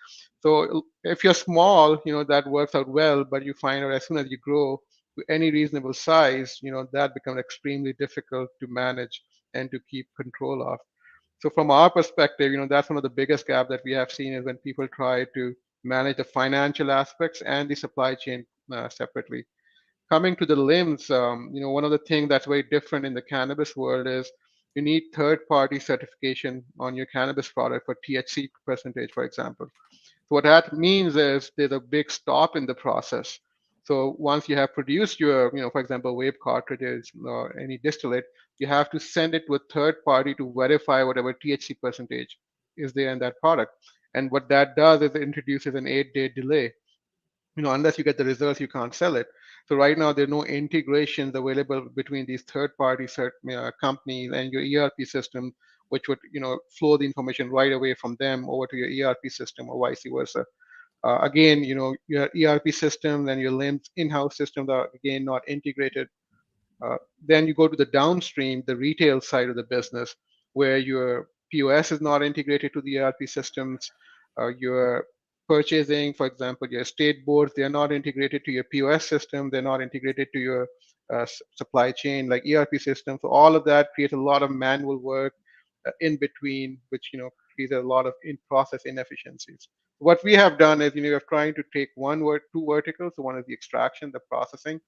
So if you're small, that works out well, but you find out as soon as you grow to any reasonable size, that becomes extremely difficult to manage and to keep control of. So from our perspective, that's one of the biggest gaps that we have seen is when people try to manage the financial aspects and the supply chain separately. Coming to the limbs, one of the things that's very different in the cannabis world is you need third-party certification on your cannabis product for THC percentage, for example. So what that means is there's a big stop in the process. So once you have produced your, for example, vape cartridges or any distillate, you have to send it to a third party to verify whatever THC percentage is there in that product. And what that does is it introduces an 8-day delay. Unless you get the results, you can't sell it. So right now, there are no integrations available between these third-party companies and your ERP system, which would, flow the information right away from them over to your ERP system or vice versa. Again, your ERP systems and your LIMS in-house systems are again not integrated. Then you go to the downstream, the retail side of the business, where your POS is not integrated to the ERP systems. Your purchasing, for example, your state boards, they're not integrated to your POS system. They're not integrated to your supply chain like ERP systems. So all of that creates a lot of manual work in between, which creates a lot of in-process inefficiencies. What we have done is, we're trying to take two verticals. So one is the extraction, the processing,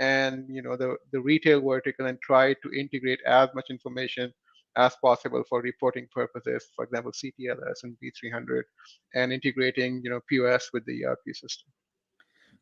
and the retail vertical, and try to integrate as much information as possible for reporting purposes. For example, CTLS and B300, and integrating POS with the ERP system.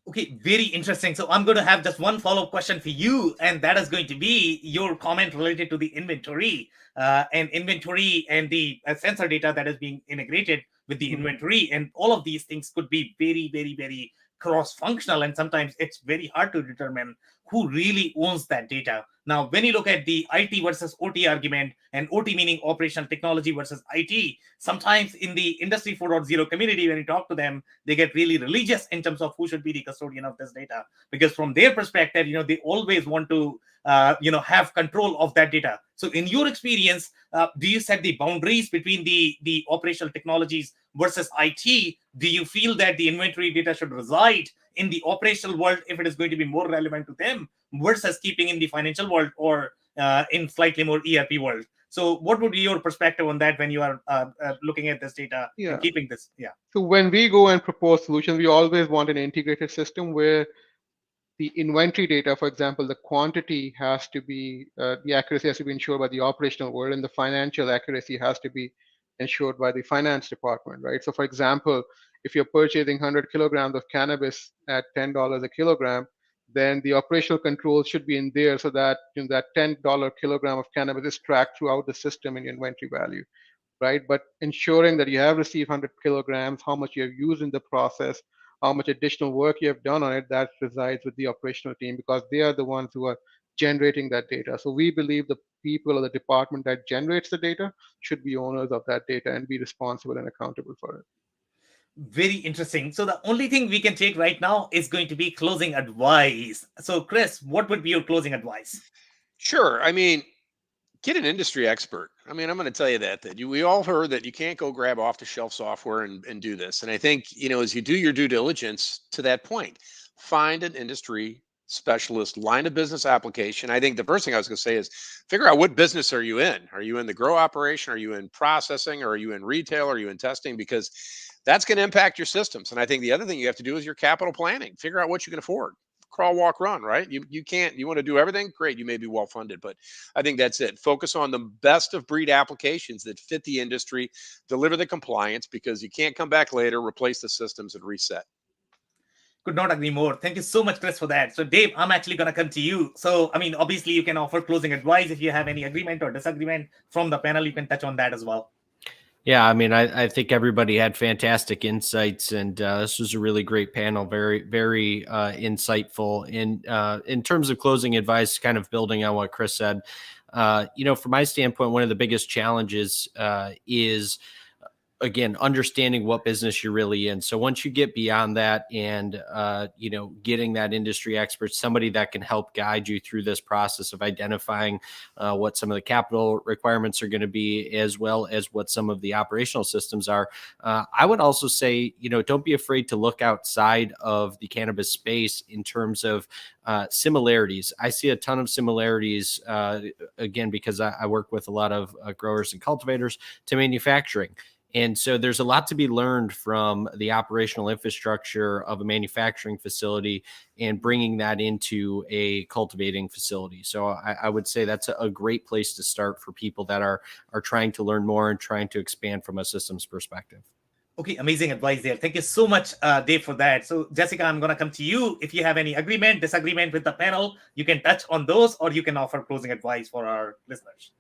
Okay, very interesting. So I'm going to have just one follow-up question for you, and that is going to be your comment related to the inventory and the sensor data that is being integrated with the inventory. And all of these things could be very, very, very cross-functional, and sometimes it's very hard to determine who really owns that data. Now, when you look at the IT versus OT argument, and OT meaning operational technology versus IT, sometimes in the Industry 4.0 community, when you talk to them, they get really religious in terms of who should be the custodian of this data. Because from their perspective, they always want to, have control of that data. So in your experience, do you set the boundaries between the operational technologies versus IT? Do you feel that the inventory data should reside in the operational world if it is going to be more relevant to them versus keeping in the financial world or in slightly more ERP world? So what would be your perspective on that when you are looking at this data and keeping this? Yeah. So when we go and propose solutions, we always want an integrated system where the inventory data, for example, the quantity has to be, the accuracy has to be ensured by the operational world, and the financial accuracy has to be ensured by the finance department, right? So for example, if you're purchasing 100 kilograms of cannabis at $10 a kilogram, then the operational controls should be in there so that that $10 kilogram of cannabis is tracked throughout the system in your inventory value, right? But ensuring that you have received 100 kilograms, how much you have used in the process, how much additional work you have done on it, that resides with the operational team, because they are the ones who are generating that data. So we believe the people or the department that generates the data should be owners of that data and be responsible and accountable for it. Very interesting. So the only thing we can take right now is going to be closing advice. So Chris, what would be your closing advice? Sure. I mean, get an industry expert. I mean, I'm going to tell you that we all heard that you can't go grab off the shelf software and do this. And I think, as you do your due diligence to that point, find an industry specialist line of business application. I think the first thing I was going to say is figure out what business are you in? Are you in the grow operation? Are you in processing? Or are you in retail? Are you in testing? Because that's going to impact your systems. And I think the other thing you have to do is your capital planning. Figure out what you can afford. crawl, walk, run, right? You can't, you want to do everything, great, you may be well funded, but I think that's it. Focus on the best of breed applications that fit the industry, deliver the compliance, because you can't come back later, replace the systems and reset. Could not agree more. Thank you so much, Chris, for that. So, Dave, I'm actually going to come to you. So, I mean, obviously, you can offer closing advice. If you have any agreement or disagreement from the panel, you can touch on that as well. Yeah, I mean, I think everybody had fantastic insights, and this was a really great panel, very, very insightful. In terms of closing advice, kind of building on what Chris said, from my standpoint, one of the biggest challenges is, again, understanding what business you're really in. So once you get beyond that and, getting that industry expert, somebody that can help guide you through this process of identifying what some of the capital requirements are going to be, as well as what some of the operational systems are. I would also say, don't be afraid to look outside of the cannabis space in terms of similarities. I see a ton of similarities, again, because I work with a lot of growers and cultivators to manufacturing. And so there's a lot to be learned from the operational infrastructure of a manufacturing facility and bringing that into a cultivating facility. So I would say that's a great place to start for people that are trying to learn more and trying to expand from a systems perspective. Okay, amazing advice there. Thank you so much, Dave, for that. So, Jessica, I'm going to come to you. If you have any agreement, disagreement with the panel, you can touch on those, or you can offer closing advice for our listeners.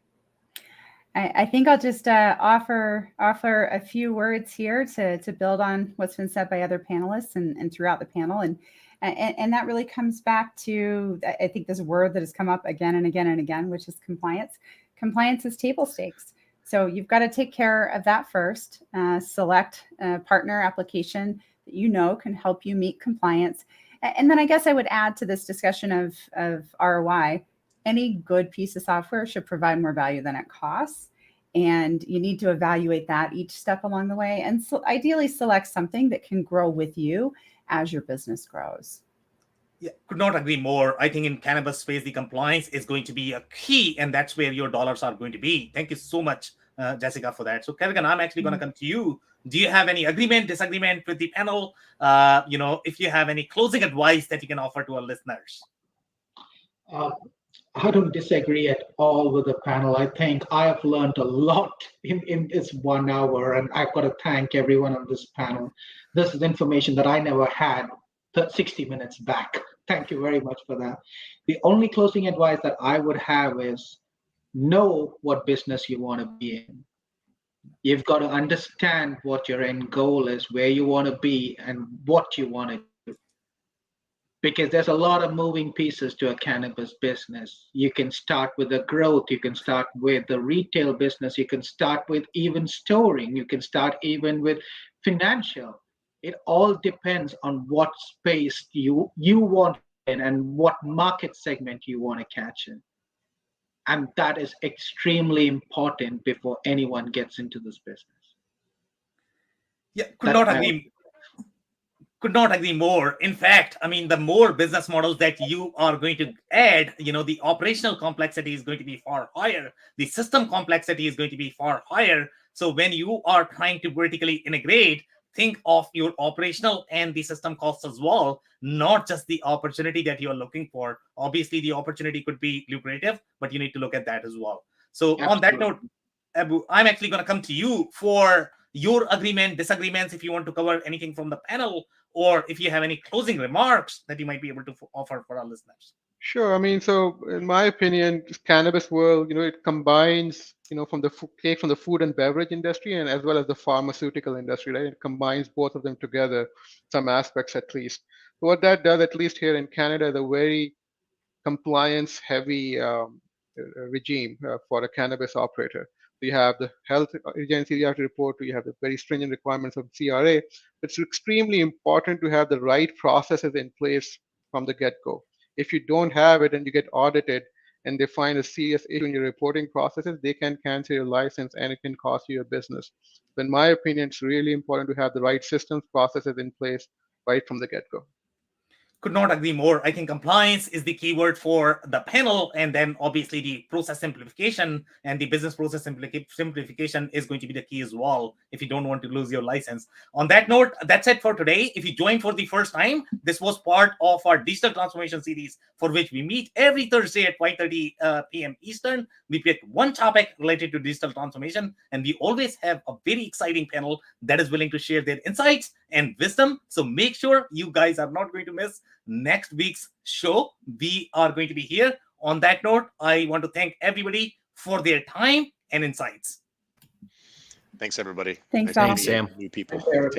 I think I'll just offer a few words here to build on what's been said by other panelists and throughout the panel. And that really comes back to, I think, this word that has come up again and again and again, which is compliance. Compliance is table stakes. So you've got to take care of that first. Select a partner application that can help you meet compliance. And then I guess I would add to this discussion of ROI, any good piece of software should provide more value than it costs. And you need to evaluate that each step along the way. And so ideally select something that can grow with you as your business grows. Yeah, could not agree more. I think in cannabis space, the compliance is going to be a key, and that's where your dollars are going to be. Thank you so much, Jessica, for that. So, Kerrigan, I'm actually going to come to you. Do you have any agreement, disagreement with the panel? If you have any closing advice that you can offer to our listeners. I don't disagree at all with the panel. I think I have learned a lot in this 1 hour, and I've got to thank everyone on this panel. This is information that I never had 60 minutes back. Thank you very much for that. The only closing advice that I would have is know what business you want to be in. You've got to understand what your end goal is, where you want to be, and what you want to do. Because there's a lot of moving pieces to a cannabis business. You can start with the growth, you can start with the retail business, you can start with even storing, you can start even with financial. It all depends on what space you want in and what market segment you want to catch in. And that is extremely important before anyone gets into this business. Yeah, could not agree more. In fact, I mean, the more business models that you are going to add, the operational complexity is going to be far higher. The system complexity is going to be far higher. So when you are trying to vertically integrate, think of your operational and the system costs as well, not just the opportunity that you are looking for. Obviously, the opportunity could be lucrative, but you need to look at that as well. So on that note, Abu, I'm actually going to come to you for your agreement, disagreements, if you want to cover anything from the panel, or if you have any closing remarks that you might be able to offer for our listeners. Sure. I mean, so in my opinion, this cannabis world, it combines, from the food and beverage industry and as well as the pharmaceutical industry, right? It combines both of them together, some aspects at least. So what that does, at least here in Canada, is a very compliance-heavy regime for a cannabis operator. You have the health agency you have to report to, you have the very stringent requirements of CRA. It's extremely important to have the right processes in place from the get-go. If you don't have it and you get audited and they find a serious issue in your reporting processes, they can cancel your license and it can cost you your business. So in my opinion, it's really important to have the right systems, processes in place right from the get-go. Could not agree more. I think compliance is the keyword for the panel, and then obviously the process simplification and the business process simplification is going to be the key as well if you don't want to lose your license. On that note, that's it for today. If you joined for the first time, this was part of our digital transformation series for which we meet every Thursday at 5:30 p.m. Eastern. We pick one topic related to digital transformation, and we always have a very exciting panel that is willing to share their insights and wisdom. So make sure you guys are not going to miss next week's show. We are going to be here. On that note, I want to thank everybody for their time and insights. Thanks, everybody. Thanks, Nice all. meeting Sam. new people. Thanks, everybody.